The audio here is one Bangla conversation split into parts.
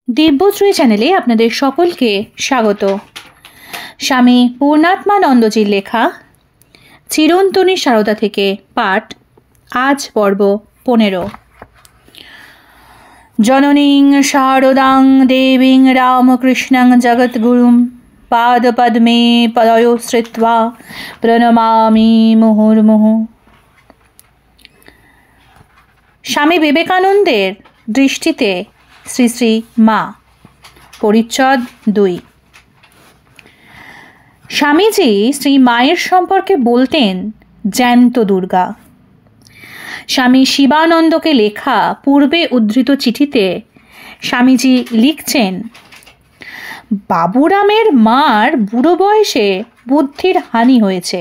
দিব্যশ্রী চ্যানেলে আপনাদের সকলকে স্বাগত। স্বামী পূর্ণাত্মানন্দজির লেখা চিরন্তনী সারদা থেকে পাঠ, আজ পর্ব 15। জননীং শারদাং দেবীং রামকৃষ্ণং জগদ্গুরুং পাদপদ্মে পদয়োঃশ্রিত্বা প্রণমামি মুহুর্মুহু। স্বামী বিবেকানন্দের দৃষ্টিতে শ্রী শ্রী মা। পরিচ্ছদ 2। স্বামীজি শ্রী মায়ের সম্পর্কে বলতেন জ্যান্ত দুর্গা। স্বামী শিবানন্দকে লেখা পূর্বে উদ্ধৃত চিঠিতে স্বামীজি লিখছেন, বাবুরামের মার বুড়ো বয়সে বুদ্ধির হানি হয়েছে।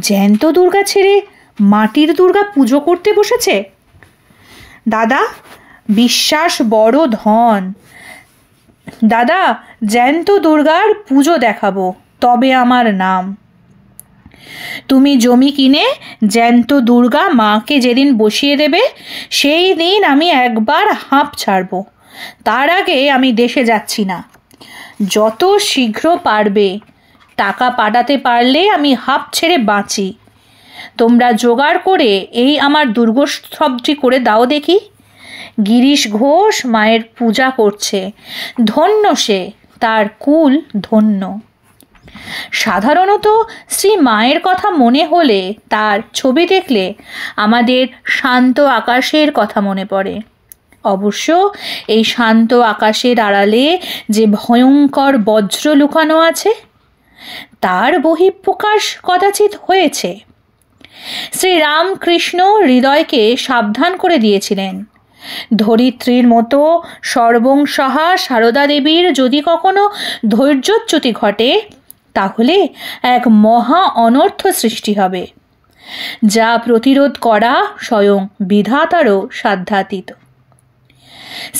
জ্যান্ত দুর্গা ছেড়ে মাটির দুর্গা পুজো করতে বসেছে। দাদা, বিশ্বাস বড় ধন। দাদা, জ্যান্ত দুর্গার পুজো দেখাবো, তবে আমার নাম। তুমি জমি কিনে জ্যান্ত দুর্গা মাকে যেদিন বসিয়ে দেবে, সেই দিন আমি একবার হাঁপ ছাড়ব। তার আগে আমি দেশে যাচ্ছি না। যত শীঘ্র পারবে, টাকা পাঠাতে পারলে আমি হাঁপ ছেড়ে বাঁচি। তোমরা জোগাড় করে এই আমার দুর্গোৎসবটি করে দাও দেখি। গিরিশ ঘোষ মায়ের পূজা করছে, ধন্য সে, তার কুল ধন্য। সাধারণত শ্রী মায়ের কথা মনে হলে, তার ছবি দেখলে আমাদের শান্ত আকাশের কথা মনে পড়ে। অবশ্য এই শান্ত আকাশের আড়ালে যে ভয়ঙ্কর বজ্র লুকানো আছে, তার বহিঃপ্রকাশ কদাচিৎ হয়েছে। শ্রীরামকৃষ্ণ হৃদয়কে সাবধান করে দিয়েছিলেন, ধরিত্রীর মতো সর্বংসহা সারদা দেবীর যদি কখনো ধৈর্যচ্যুতি ঘটে, তাহলে এক মহা অনর্থ সৃষ্টি হবে, যা প্রতিরোধ করা স্বয়ং বিধাতারও সাধ্যাতীত।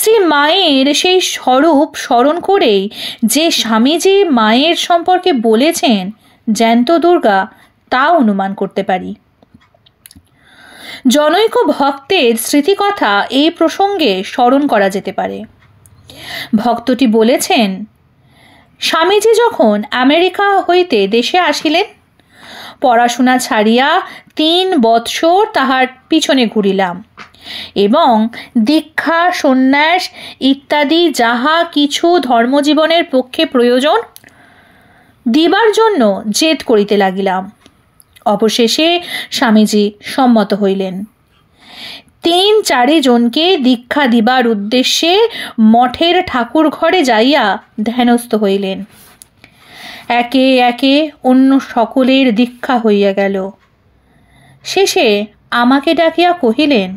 শ্রী মায়ের সেই স্বরূপ স্মরণ করেই যে স্বামীজি মায়ের সম্পর্কে বলেছেন জ্যান্ত দুর্গা, তা অনুমান করতে পারি। জনৈক ভক্তের স্মৃতিকথা এই প্রসঙ্গে স্মরণ করা যেতে পারে। ভক্তটি বলেছেন, স্বামীজি যখন আমেরিকা হইতে দেশে আসিলেন, পড়াশোনা ছাড়িয়া 3 বৎসর তাহার পিছনে ঘুরিলাম এবং দীক্ষা, সন্ন্যাস ইত্যাদি যাহা কিছু ধর্মজীবনের পক্ষে প্রয়োজন দিবার জন্য জেদ করিতে লাগিলাম। অবশেষে স্বামীজি সম্মত হইলেন। 3-4 জনকে দীক্ষা দিবার উদ্দেশ্যে মঠের ঠাকুর ঘরে যাইয়া ধ্যানস্থ হইলেন। একে একে অন্য সকলের দীক্ষা হইয়া গেল। শেষে আমাকে ডাকিয়া কহিলেন,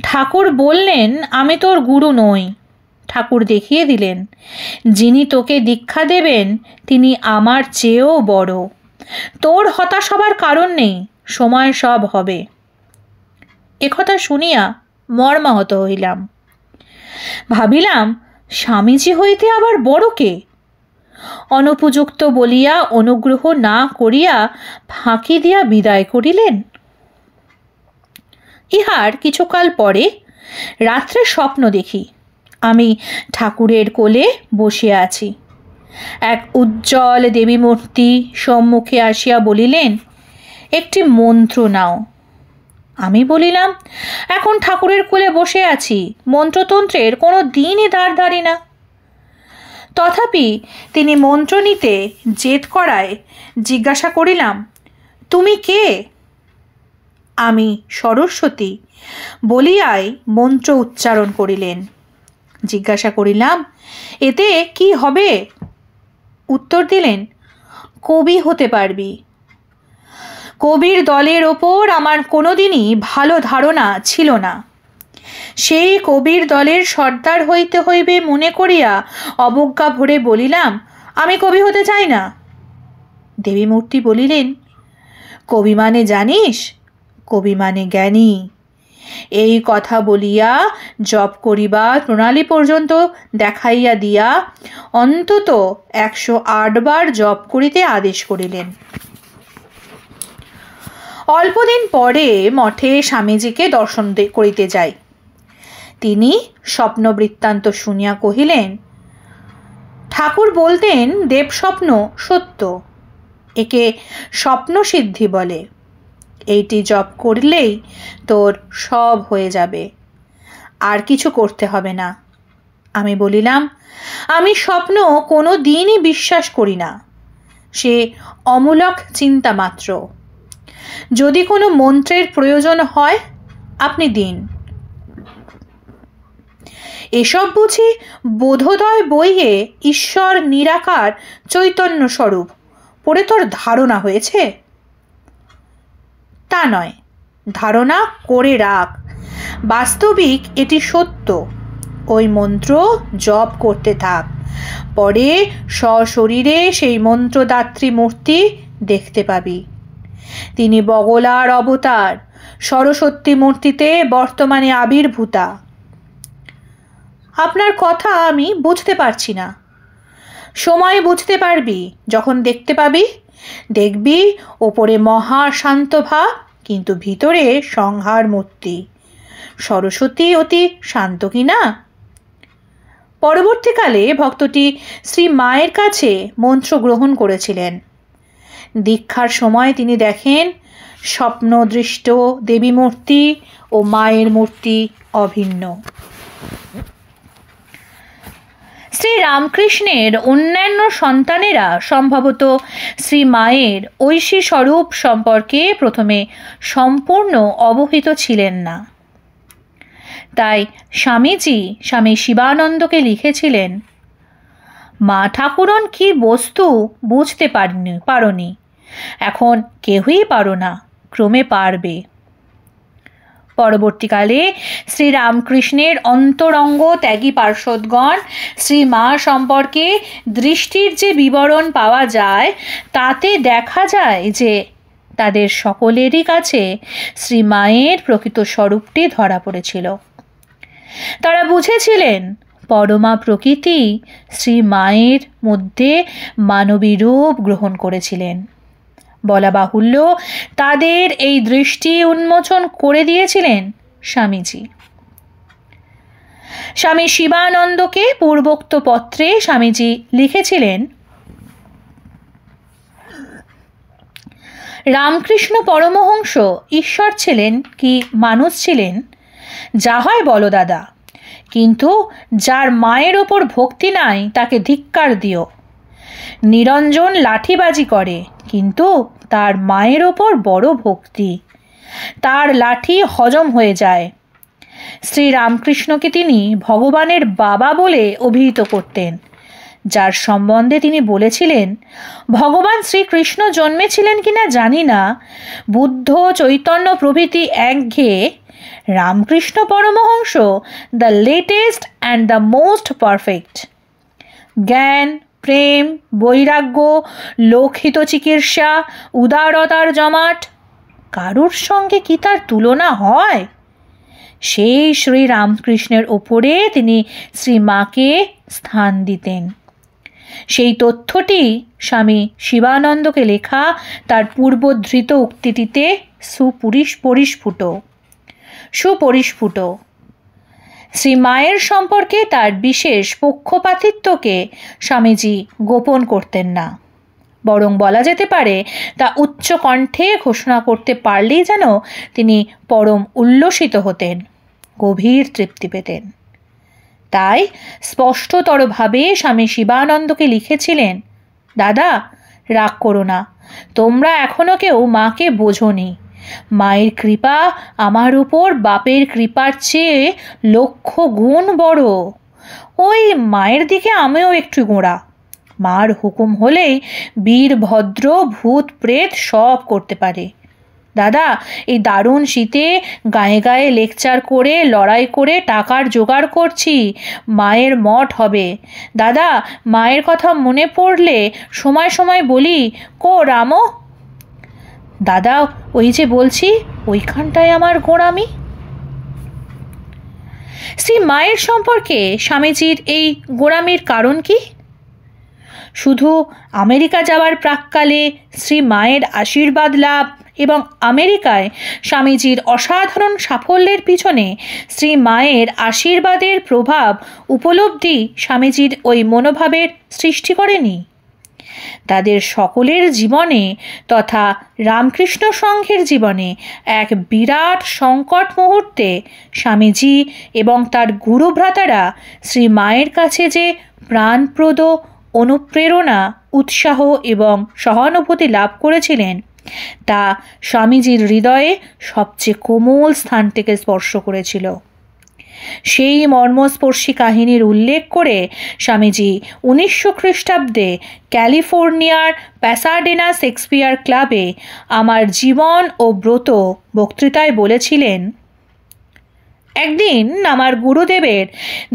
ঠাকুর বললেন আমি তোর গুরু নই। ঠাকুর দেখিয়ে দিলেন, যিনি তোকে দীক্ষা দেবেন তিনি আমার চেয়েও বড়। তোর হতাশ হবার কারণ নেই, সময় সব হবে। একথা শুনিয়া মর্মাহত হইলাম। ভাবিলাম, স্বামীজি হইতে আবার বড় কে? অনুপযুক্ত বলিয়া অনুগ্রহ না করিয়া ফাঁকি দিয়া বিদায় করিলেন। ইহার কিছুকাল পরে রাত্রে স্বপ্ন দেখি, আমি ঠাকুরের কোলে বসিয়া আছি। এক উজ্জ্বল দেবী মূর্তি সম্মুখে আসিয়া বলিলেন, একটি মন্ত্র নাও। আমি বলিলাম, এখন ঠাকুরের কোলে বসে আছি, মন্ত্রতন্ত্রের কোনো দিনই ধার ধারি না। তথাপি তিনি মন্ত্র নিতে জেদ করায় জিজ্ঞাসা করিলাম, তুমি কে? আমি সরস্বতী বলিয়াই মন্ত্র উচ্চারণ করিলেন। জিজ্ঞাসা করিলাম, এতে কি হবে? উত্তর দিলেন, কবি হতে পারবি। কবির দলের ওপর আমার কোনোদিনই ভালো ধারণা ছিল না। সেই কবির দলের সর্দার হইতে হইবে মনে করিয়া অবজ্ঞা ভরে বলিলাম, আমি কবি হতে চাই না। দেবী মূর্তি বলিলেন, কবি মানে জানিস? কবি মানে জ্ঞানী। এই কথা বলিয়া জপ করিবার প্রণালী পর্যন্ত দেখাইয়া দিয়া অন্তত 108 বার জপ করিতে আদেশ করিলেন। অল্পদিন পরে মঠে স্বামীজিকে দর্শন করিতে যাই। তিনি স্বপ্ন বৃত্তান্ত শুনিয়া কহিলেন, ঠাকুর বলতেন দেবস্বপ্ন সত্য, একে স্বপ্ন সিদ্ধি বলে। এইটি জপ করলেই তোর সব হয়ে যাবে, আর কিছু করতে হবে না। আমি বলিলাম, আমি স্বপ্ন কোনো দিনই বিশ্বাস করি না, সে অমূলক চিন্তা মাত্র। যদি কোনো মন্ত্রের প্রয়োজন হয় আপনি দিন। এসব বুঝি বোধোদয় বইয়ে ঈশ্বর নিরাকার চৈতন্য স্বরূপ পড়ে তোর ধারণা হয়েছে? তা নয়, ধারণা করে রাখ, বাস্তবিক এটি সত্য। ওই মন্ত্র জপ করতে থাক, পরে সশরীরে সেই মন্ত্রদাত্রী মূর্তি দেখতে পাবি। তিনি বগলার অবতার, সরস্বতী মূর্তিতে বর্তমানে আবির্ভূতা। আপনার কথা আমি বুঝতে পারছি না। সময় বুঝতে পারবি, যখন দেখতে পাবি। দেখবি ওপরে মহা শান্ত ভাব, কিন্তু ভিতরে সংহার মূর্তি। সরস্বতী অতি শান্ত কি না? পরবর্তীকালে ভক্তটি শ্রী মায়ের কাছে মন্ত্র গ্রহণ করেছিলেন। দীক্ষার সময় তিনি দেখেন স্বপ্নদৃষ্ট দেবী মূর্তি ও মায়ের মূর্তি অভিন্ন। শ্রী রামকৃষ্ণের অন্যান্য সন্তানেরা সম্ভবত শ্রী মায়ের ঐশী স্বরূপ সম্পর্কে প্রথমে সম্পূর্ণ অবহিত ছিলেন না। তাই স্বামীজি স্বামী শিবানন্দকে লিখেছিলেন, মা ঠাকুরন কি বস্তু বুঝতে পারোনি, এখন কেউই পারো না, ক্রমে পারবে। পরবর্তীকালে শ্রী রামকৃষ্ণের অন্তরঙ্গ ত্যাগী পার্ষদগণ শ্রী মা সম্পর্কে দৃষ্টির যে বিবরণ পাওয়া যায়, তাতে দেখা যায় যে তাদের সকলেরই কাছে শ্রী মায়ের প্রকৃত স্বরূপটি ধরা পড়েছিল। তারা বুঝেছিলেন পরমা প্রকৃতি শ্রী মায়ের মধ্যে মানবী রূপ গ্রহণ করেছিলেন। বলা বাহুল্য, তাদের এই দৃষ্টি উন্মোচন করে দিয়েছিলেন স্বামীজি। স্বামী শিবানন্দকে পূর্বোক্ত পত্রে স্বামীজি লিখেছিলেন, রামকৃষ্ণ পরমহংস ঈশ্বর ছিলেন কি মানুষ ছিলেন যা হয় বলো দাদা, কিন্তু যার মায়ের ওপর ভক্তি নাই তাকে ধিক্কার দিও। নিরঞ্জন লাঠিবাজি করে, কিন্তু তার মায়ের ওপর বড় ভক্তি, তার লাঠি হজম হয়ে যায়। শ্রী রামকৃষ্ণকে তিনি ভগবানের বাবা বলে অভিহিত করতেন, যার সম্বন্ধে তিনি বলেছিলেন, ভগবান শ্রীকৃষ্ণ জন্মেছিলেন কিনা জানি না, বুদ্ধ চৈতন্য প্রভৃতি একঘেয়ে, Ramakrishna Paramahamsa the latest and the most perfect. জ্ঞান, প্রেম, বৈরাগ্য, লোকহিত চিকিৎসা, উদারতার জমাট, কারুর সঙ্গে কি তার তুলনা হয়? সেই শ্রী রামকৃষ্ণের ওপরে তিনি শ্রী মাকে স্থান দিতেন। সেই তথ্যটি স্বামী শিবানন্দকে লেখা তার পূর্বধৃত উক্তিটিতে সুপরিস্ফুট। শ্রী মায়ের সম্পর্কে তার বিশেষ পক্ষপাতিত্বকে স্বামীজি গোপন করতেন না, বরং বলা যেতে পারে তা উচ্চ কণ্ঠে ঘোষণা করতে পারলেই যেন তিনি পরম উল্লসিত হতেন, গভীর তৃপ্তি পেতেন। তাই স্পষ্টতরভাবে স্বামী শিবানন্দকে লিখেছিলেন, দাদা রাগ করো না, তোমরা এখনো কেউ মাকে বোঝোনি। মায়ের কৃপা আমার উপর বাপের কৃপার চেয়ে লক্ষ গুণ বড়। ওই মায়ের দিকে আমিও একটু গোঁড়া। মার হুকুম হলেই বীরভদ্র ভূত প্রেত সব করতে পারে। দাদা, এই দারুণ শীতে গায়ে গায়ে লেকচার করে লড়াই করে টাকার জোগাড় করছি, মায়ের মঠ হবে। দাদা, মায়ের কথা মনে পড়লে সময় সময় বলি, কো রামো দাদা, ওই যে বলছি ওইখানটায় আমার গোঁড়ামি। শ্রী মায়ের সম্পর্কে স্বামীজির এই গোঁড়ামির কারণ কি? শুধু আমেরিকা যাওয়ার প্রাক্কালে শ্রী মায়ের আশীর্বাদ লাভ এবং আমেরিকায় স্বামীজির অসাধারণ সাফল্যের পিছনে শ্রী মায়ের আশীর্বাদের প্রভাব উপলব্ধি স্বামীজির ওই মনোভাবের সৃষ্টি করেনি? তাদের সকলের জীবনে তথা রামকৃষ্ণ সংঘের জীবনে এক বিরাট সংকট মুহূর্তে স্বামীজি এবং তার গুরুভ্রাতারা শ্রী মায়ের কাছে যে প্রাণপ্রদ অনুপ্রেরণা, উৎসাহ এবং সহানুভূতি লাভ করেছিলেন তা স্বামীজির হৃদয়ে সবচেয়ে কোমল স্থানটিকে স্পর্শ করেছিল। সেই মর্মস্পর্শী কাহিনীর উল্লেখ করে স্বামীজি 1900 খ্রিস্টাব্দে ক্যালিফোর্নিয়ার প্যাসাডেনা শেক্সপিয়ার ক্লাবে আমার জীবন ও ব্রত বক্তৃতায় বলেছিলেন, একদিন আমার গুরুদেবের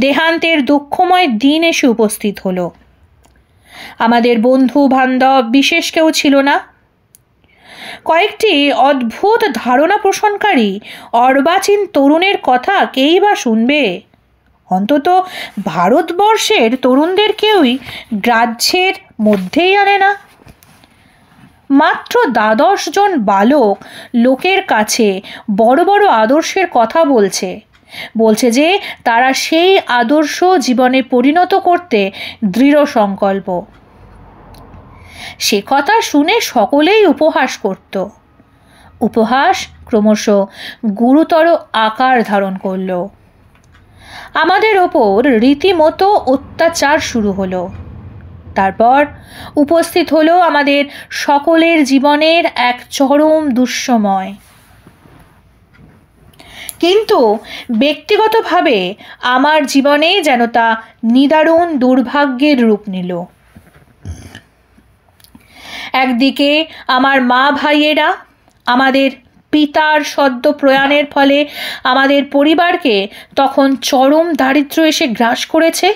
দেহান্তের দুঃখময় দিন এসে উপস্থিত হলো। আমাদের বন্ধু বান্ধব বিশেষ কেউ ছিল না। কয়েকটি অদ্ভুত ধারণা পোষণকারী অর্বাচীন তরুণের কথা কেই বা শুনবে? অন্তত ভারতবর্ষের তরুণদের কেউই গ্রাহ্যের মধ্যেই আনে না। মাত্র 12 জন বালক লোকের কাছে বড় বড় আদর্শের কথা বলছে যে তারা সেই আদর্শ জীবনে পরিণত করতে দৃঢ় সংকল্প। সে কথা শুনে সকলেই উপহাস করত। উপহাস ক্রমশ গুরুতর আকার ধারণ করল। আমাদের ওপর রীতিমতো অত্যাচার শুরু হলো। তারপর উপস্থিত হলো আমাদের সকলের জীবনের এক চরম দুঃসময়। কিন্তু ব্যক্তিগতভাবে আমার জীবনে যেন তা নিদারুণ দুর্ভাগ্যের রূপ নিল। একদিকে আমার মা ভাইয়েরা, আমাদের পিতার সদ্য প্রয়াণের ফলে আমাদের পরিবারকে তখন চরম দারিদ্র্য এসে গ্রাস করেছে।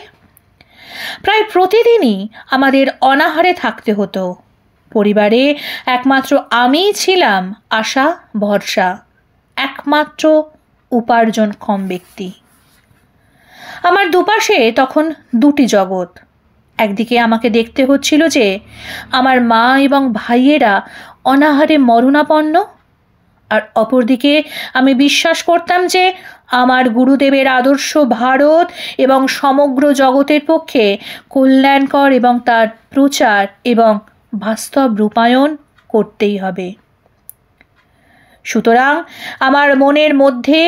প্রায় প্রতিদিনই আমাদের অনাহারে থাকতে হতো। পরিবারে একমাত্র আমিই ছিলাম আশা ভরসা, একমাত্র উপার্জনক্ষম ব্যক্তি। আমার দুপাশে তখন দুটি জগৎ। একদিকে আমাকে দেখতে হচ্ছিল যে আমার মা এবং ভাইয়েরা অনাহারে মরণাপন্ন, আর অপরদিকে আমি বিশ্বাস করতাম যে আমার গুরুদেবের আদর্শ ভারত এবং সমগ্র জগতের পক্ষে কল্যাণকর এবং তার প্রচার এবং বাস্তব রূপায়ণ করতেই হবে। সুতরাং আমার মনের মধ্যে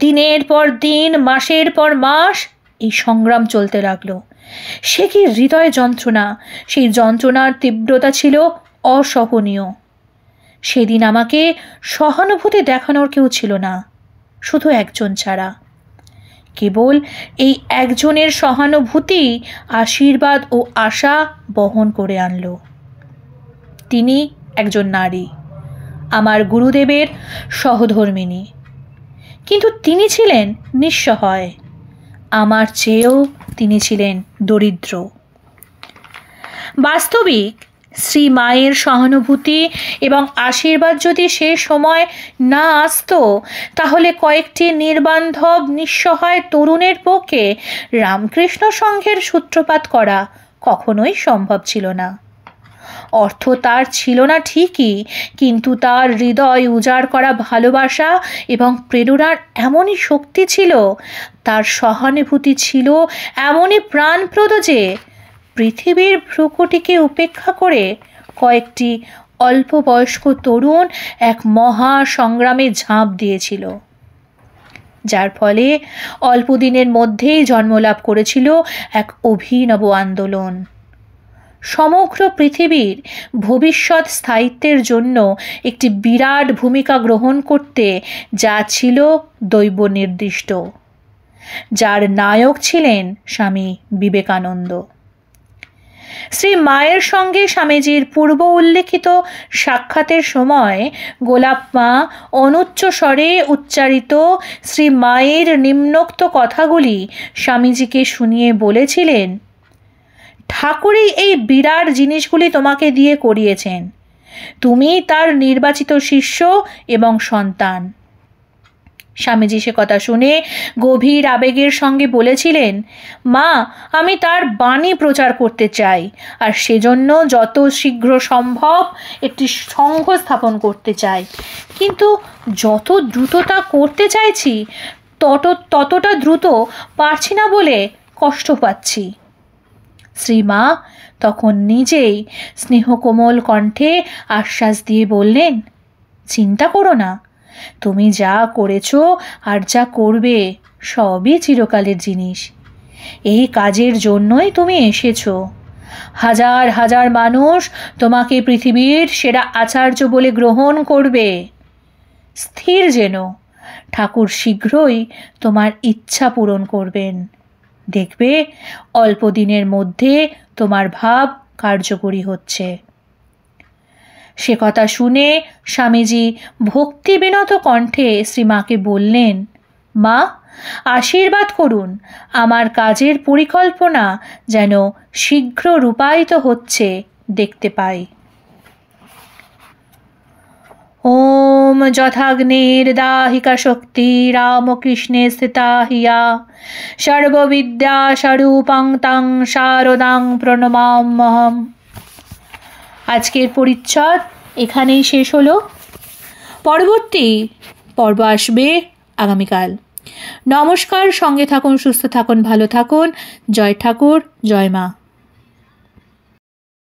দিনের পর দিন, মাসের পর মাস এই সংগ্রাম চলতে লাগলো। সে কি হৃদয় যন্ত্রণা! সেই যন্ত্রণার তীব্রতা ছিল অসহনীয়। সেদিন আমাকে সহানুভূতি দেখানোর কেউ ছিল না, শুধু একজন ছাড়া। কেবল এই একজনের সহানুভূতি আশীর্বাদ ও আশা বহন করে আনলো। তিনি একজন নারী, আমার গুরুদেবের সহধর্মিণী। কিন্তু তিনি ছিলেন নিঃসহায়। আমার চেয়েও তিনি ছিলেন দরিদ্র। বাস্তবিক শ্রী মায়ের সহানুভূতি এবং আশীর্বাদ যদি সে সময় না আসতো, তাহলে কয়েকটি নির্বান্ধব নিঃসহায় তরুণের পক্ষে রামকৃষ্ণ সংঘের সূত্রপাত করা কখনোই সম্ভব ছিল না। অর্থ তার ছিল না ঠিকই, কিন্তু তার হৃদয় উজাড় করা ভালোবাসা এবং প্রেরণার এমনই শক্তি ছিল, তার সহানুভূতি ছিল এমনই প্রাণপ্রদ যে পৃথিবীর ভ্রুকুটিকে উপেক্ষা করে কয়েকটি অল্প বয়স্ক তরুণ এক মহা সংগ্রামে ঝাঁপ দিয়েছিল, যার ফলে অল্প দিনের মধ্যেই জন্মলাভ করেছিল এক অভিনব আন্দোলন। সমগ্র পৃথিবীর ভবিষ্যৎ স্থায়িত্বের জন্য একটি বিরাট ভূমিকা গ্রহণ করতে যা ছিল দৈব নির্দিষ্ট, যার নায়ক ছিলেন স্বামী বিবেকানন্দ। শ্রী মায়ের সঙ্গে স্বামীজির পূর্ব উল্লেখিত সাক্ষাতের সময় গোলাপ মা অনুচ্চ স্বরে উচ্চারিত শ্রী মায়ের নিম্নোক্ত কথাগুলি স্বামীজিকে শুনিয়ে বলেছিলেন, ঠাকুরই এই বিরাট জিনিসগুলি তোমাকে দিয়ে করিয়েছেন, তুমি তার নির্বাচিত শিষ্য এবং সন্তান। স্বামীজি সে কথা শুনে গভীর আবেগের সঙ্গে বলেছিলেন, মা, আমি তার বাণী প্রচার করতে চাই, আর সেজন্য যত শীঘ্র সম্ভব একটি সংঘ স্থাপন করতে চাই, কিন্তু যত দ্রুত তা করতে চাইছি ততটা দ্রুত পারছি না বলে কষ্ট পাচ্ছি। শ্রীমা তখন নিজেই স্নেহকোমল কণ্ঠে আশ্বাস দিয়ে বললেন, চিন্তা করো না, তুমি যা করেছ আর যা করবে সবই চিরকালের জিনিস। এই কাজের জন্যই তুমি এসেছো। হাজার হাজার মানুষ তোমাকে পৃথিবীর সেরা আচার্য বলে গ্রহণ করবে। স্থির যেন, ঠাকুর শীঘ্রই তোমার ইচ্ছা পূরণ করবেন। দেখবে অল্প দিনের মধ্যে তোমার ভাব কার্যকরী হচ্ছে। সে কথা শুনে স্বামীজি ভক্তিবিনত কণ্ঠে শ্রীমাকে বললেন, মা, আশীর্বাদ করুন আমার কাজের পরিকল্পনা যেন শীঘ্র রূপায়িত হচ্ছে দেখতে পাই। ওম যথাগ্নির্দাহিকা শক্তি রামকৃষ্ণে স্থিতা হিয়া সর্ববিদ্যা স্বরূপং তং শারদাং প্রণমাম্যহম। আজকের পরিচ্ছদ এখানেই শেষ হলো। পরবর্তী পর্ব আসবে আগামীকাল। নমস্কার, সঙ্গে থাকুন, সুস্থ থাকুন, ভালো থাকুন। জয় ঠাকুর, জয় মা।